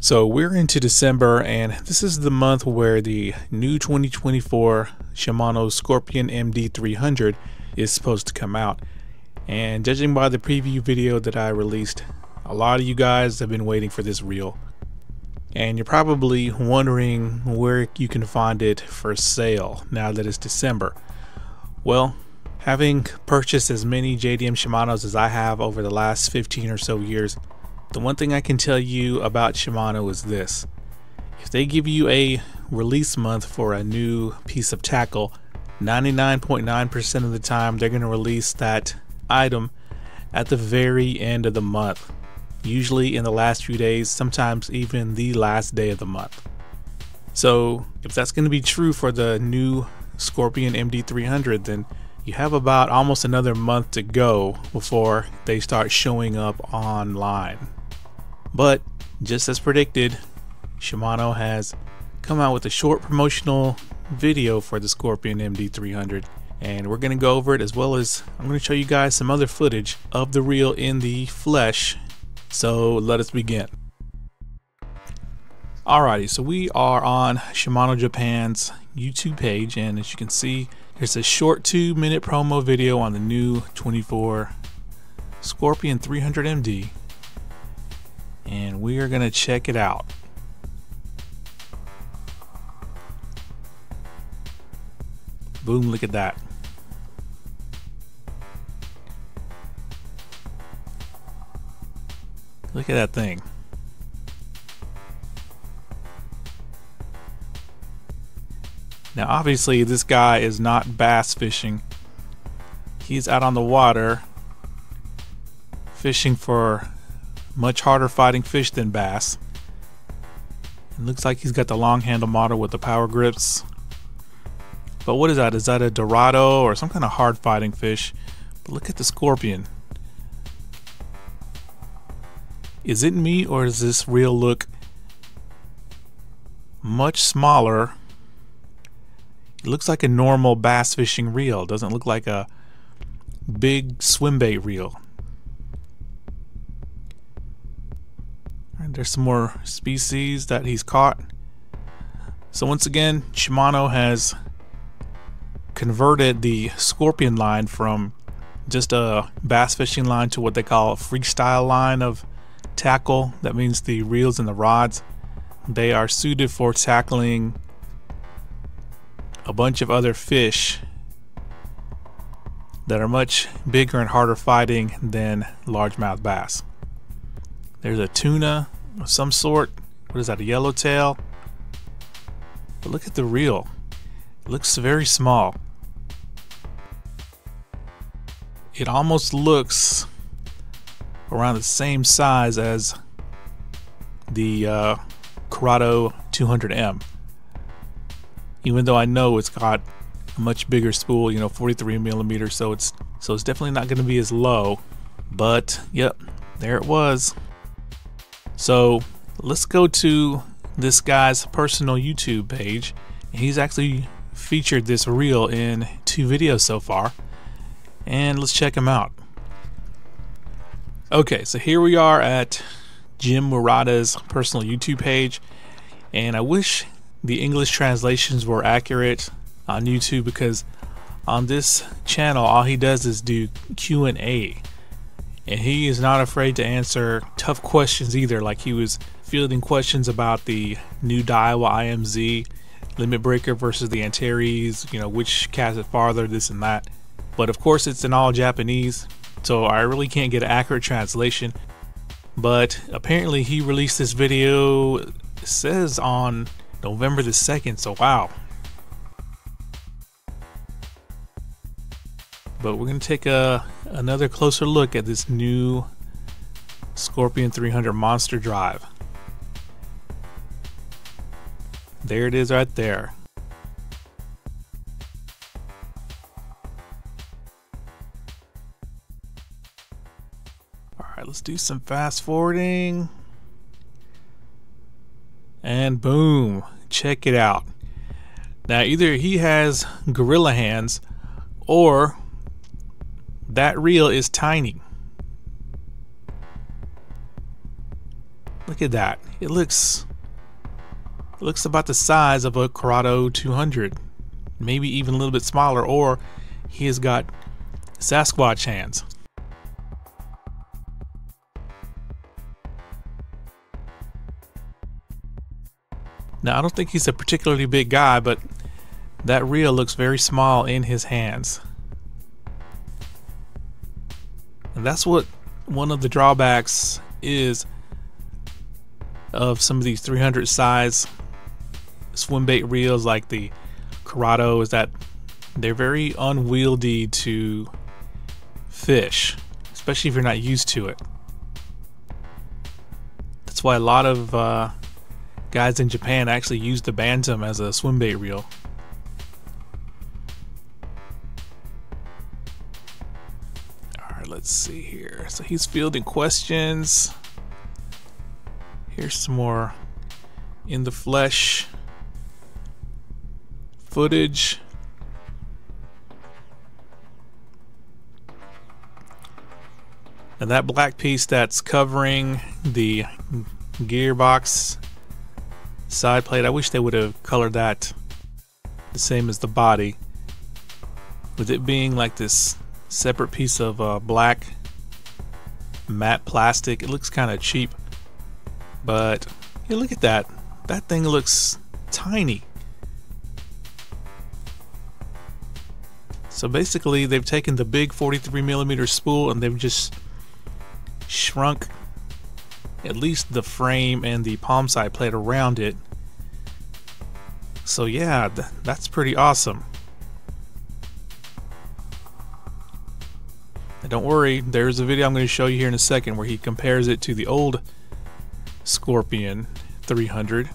So we're into December, and this is the month where the new 2024 Shimano Scorpion MD300 is supposed to come out. And judging by the preview video that I released, a lot of you guys have been waiting for this reel. And you're probably wondering where you can find it for sale now that it's December. Well, having purchased as many JDM Shimanos as I have over the last 15 or so years, the one thing I can tell you about Shimano is this: if they give you a release month for a new piece of tackle, 99.9% of the time they're going to release that item at the very end of the month, usually in the last few days, sometimes even the last day of the month. So if that's going to be true for the new Scorpion MD300, then you have about almost another month to go before they start showing up online. But just as predicted, Shimano has come out with a short promotional video for the Scorpion MD300, and we're going to go over it, as well as I'm going to show you guys some other footage of the reel in the flesh. So let us begin. Alrighty, so we are on Shimano Japan's YouTube page, and as you can see, there's a short 2-minute promo video on the new 24 Scorpion 300 MD, and we are gonna check it out. Boom, look at that. Look at that thing. Now obviously this guy is not bass fishing. He's out on the water fishing for much harder fighting fish than bass. It looks like he's got the long handle model with the power grips. But what is that? Is that a Dorado or some kind of hard fighting fish? But look at the Scorpion. Is it me, or does this reel look much smaller? It looks like a normal bass fishing reel. It doesn't look like a big swim bait reel. And there's some more species that he's caught. So once again, Shimano has converted the Scorpion line from just a bass fishing line to what they call a freestyle line of tackle. That means the reels and the rods, they are suited for tackling a bunch of other fish that are much bigger and harder fighting than largemouth bass. There's a tuna of some sort. What is that, a yellowtail? But look at the reel. It looks very small. It almost looks around the same size as the Curado 200M. Even though I know it's got a much bigger spool, 43 millimeters, so it's definitely not going to be as low. But yep, there it was. So let's go to this guy's personal YouTube page. He's actually featured this reel in 2 videos so far, and let's check him out. Okay, so here we are at Jim Murata's personal YouTube page, and I wish the English translations were accurate on YouTube, because on this channel all he does is do Q&A, and he is not afraid to answer tough questions either. Like, he was fielding questions about the new Daiwa IMZ limit breaker versus the Antares, which casts it farther, this and that. But of course it's in all Japanese, so I really can't get an accurate translation. But apparently he released this video, it says on November the 2nd, so wow. But we're going to take another closer look at this new Scorpion 300 Monster Drive. There it is right there. Alright, let's do some fast forwarding. And boom, check it out. Now either he has gorilla hands, or that reel is tiny. Look at that. It looks about the size of a Corrado 200, maybe even a little bit smaller, or he has got Sasquatch hands. Now, I don't think he's a particularly big guy, but that reel looks very small in his hands. And that's what one of the drawbacks is of some of these 300 size swim bait reels like the Corrado, is that they're very unwieldy to fish, especially if you're not used to it. That's why a lot of guys in Japan actually use the Bantam as a swim bait reel. Alright, let's see here. So he's fielding questions. Here's some more in the flesh footage. And that black piece that's covering the gearbox side plate, I wish they would have colored that the same as the body, with it being like this separate piece of black matte plastic. It looks kind of cheap, but yeah, look at that. That thing looks tiny. So basically they've taken the big 43mm spool and they've just shrunk at least the frame and the palm side plate around it. So yeah, that's pretty awesome. And don't worry, there's a video I'm going to show you here in a second where he compares it to the old Scorpion 300.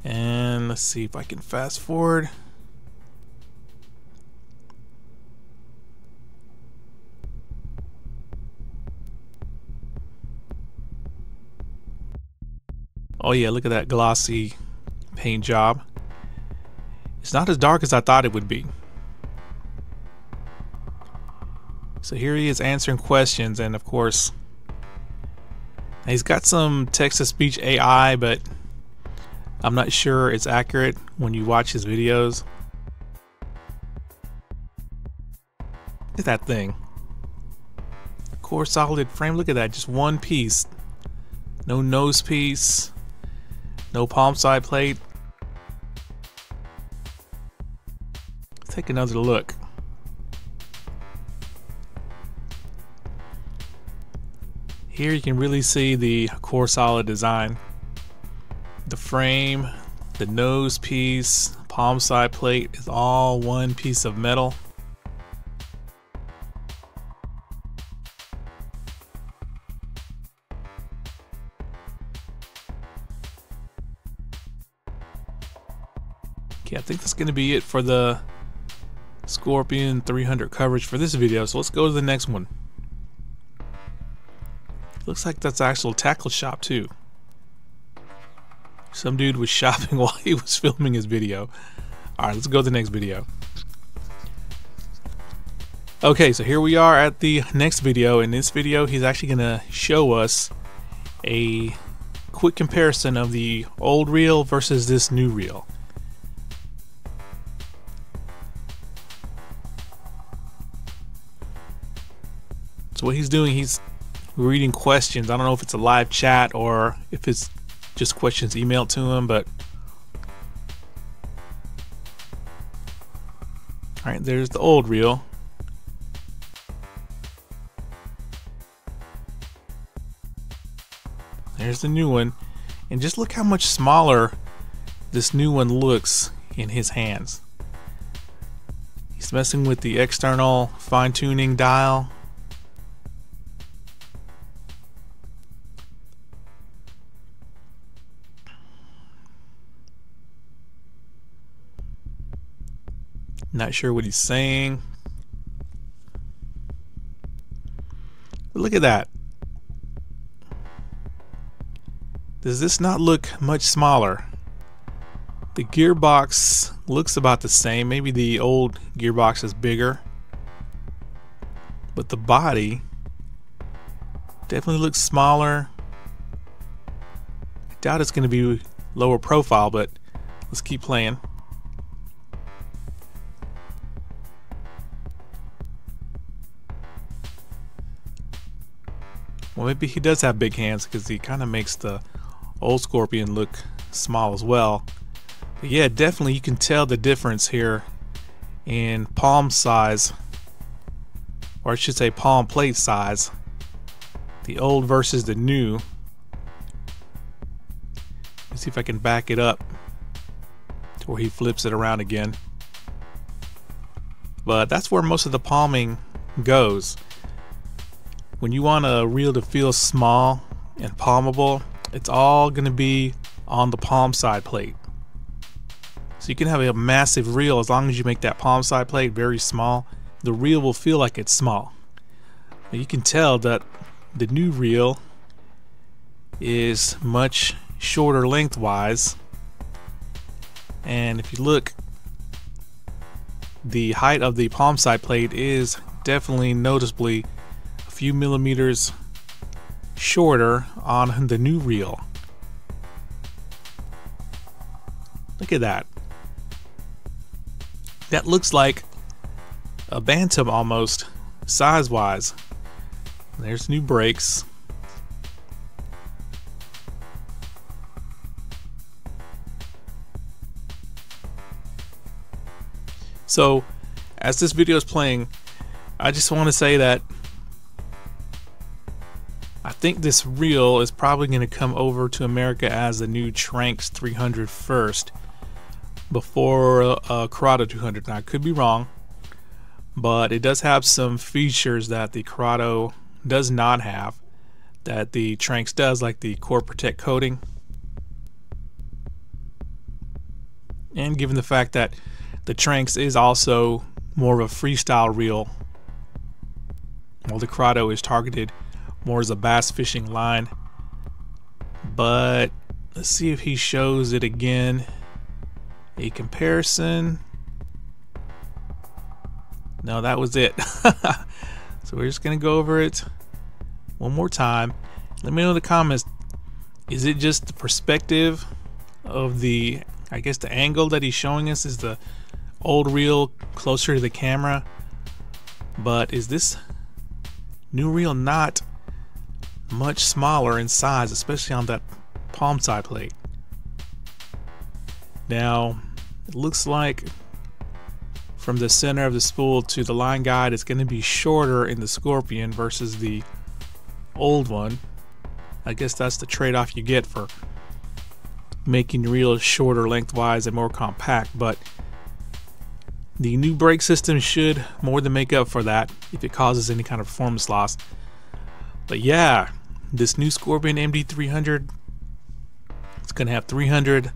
And let's see if I can fast forward. Oh yeah, look at that glossy paint job. It's not as dark as I thought it would be. So here he is answering questions, and of course he's got some text-to-speech AI, but I'm not sure it's accurate when you watch his videos. Look at that thing. Core solid frame, look at that, just one piece. No nose piece, no palm side plate. Let's take another look. Here you can really see the core solid design. The frame, the nose piece, palm side plate is all one piece of metal. Okay, I think that's going to be it for the Scorpion 300 coverage for this video, so let's go to the next one. Looks like that's actual tackle shop too. Some dude was shopping while he was filming his video. Alright, let's go to the next video. Okay, so here we are at the next video. In this video, he's actually going to show us a quick comparison of the old reel versus this new reel. So what he's doing, he's reading questions. I don't know if it's a live chat or if it's just questions emailed to him, but alright, there's the old reel. There's the new one, and just look how much smaller this new one looks in his hands. He's messing with the external fine-tuning dial. Not sure what he's saying. But look at that. Does this not look much smaller? The gearbox looks about the same. Maybe the old gearbox is bigger. But the body Definitely looks smaller. I doubt it's going to be lower profile, but let's keep playing. Well, maybe he does have big hands because he kind of makes the old Scorpion look small as well. But yeah, definitely you can tell the difference here in palm size, or I should say palm plate size. The old versus the new. Let's see if I can back it up to where he flips it around again. But that's where most of the palming goes. When you want a reel to feel small and palmable, it's all going to be on the palm side plate. So you can have a massive reel as long as you make that palm side plate very small. The reel will feel like it's small. Now you can tell that the new reel is much shorter lengthwise, and if you look, the height of the palm side plate is definitely noticeably a few millimeters shorter on the new reel. Look at that. That looks like a Bantam almost, size wise. There's new brakes. So as this video is playing, I just want to say that I think this reel is probably going to come over to America as the new Tranx 300 first, before Corrado 200. Now I could be wrong, but it does have some features that the Corrado does not have that the Tranx does, like the Core Protect coating. And given the fact that the Tranx is also more of a freestyle reel, while the Corrado is targeted more as a bass fishing line. But let's see if he shows it again. A comparison. No, that was it. So we're just gonna go over it one more time. Let me know in the comments, is it just the perspective of the, I guess the angle that he's showing us is the old reel closer to the camera, but is this new reel not much smaller in size, especially on that palm side plate? Now it looks like from the center of the spool to the line guide, it's going to be shorter in the Scorpion versus the old one. I guess that's the trade-off you get for making your reel shorter lengthwise and more compact, but the new brake system should more than make up for that if it causes any kind of performance loss. But yeah, this new Scorpion MD300, it's going to have 300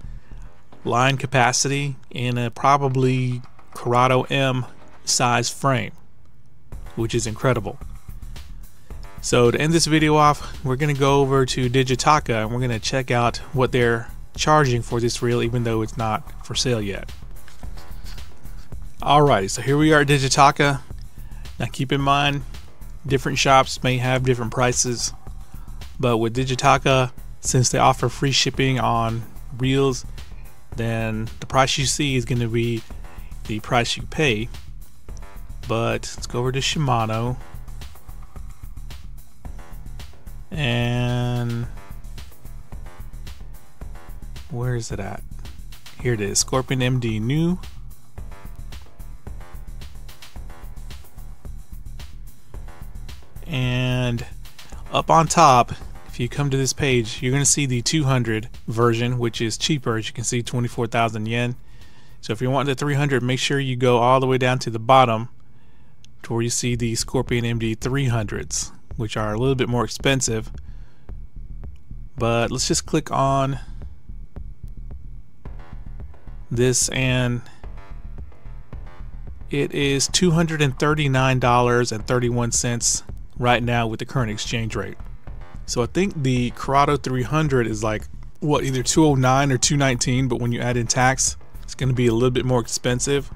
line capacity in a probably Corrado M size frame, which is incredible. So to end this video off, we're going to go over to Digitaka and we're going to check out what they're charging for this reel, even though it's not for sale yet. Alright, so here we are at Digitaka. Now keep in mind, different shops may have different prices, but with Digitaka, since they offer free shipping on reels, then the price you see is going to be the price you pay. But let's go over to Shimano, and where is it at? Here it is, Scorpion MD new. And up on top, if you come to this page, you're going to see the 200 version, which is cheaper. As you can see, 24,000 yen. So if you want the 300, make sure you go all the way down to the bottom to where you see the Scorpion MD 300s, which are a little bit more expensive. But let's just click on this, and it is $239.31 right now with the current exchange rate. So I think the Corrado 300 is like, what, either 209 or 219, but when you add in tax, it's going to be a little bit more expensive.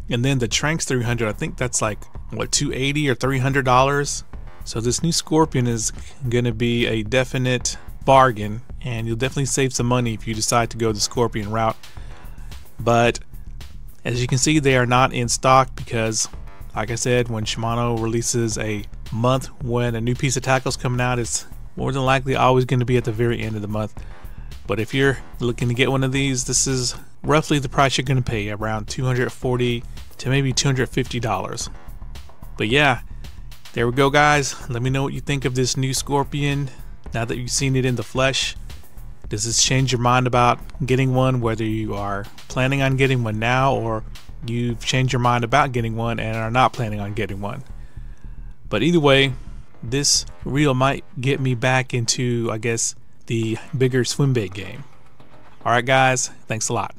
And then the Tranx 300, I think that's like, what, $280 or $300. So this new Scorpion is going to be a definite bargain, and you'll definitely save some money if you decide to go the Scorpion route. But as you can see, they are not in stock because, like I said, when Shimano releases a month when a new piece of tackle is coming out, it's more than likely always going to be at the very end of the month. But if you're looking to get one of these, this is roughly the price you're going to pay, around $240 to maybe $250. But yeah, there we go, guys. Let me know what you think of this new Scorpion now that you've seen it in the flesh. Does this change your mind about getting one, whether you are planning on getting one now or you've changed your mind about getting one and are not planning on getting one? But either way, this reel might get me back into, I guess, the bigger swim bait game. Alright guys, thanks a lot.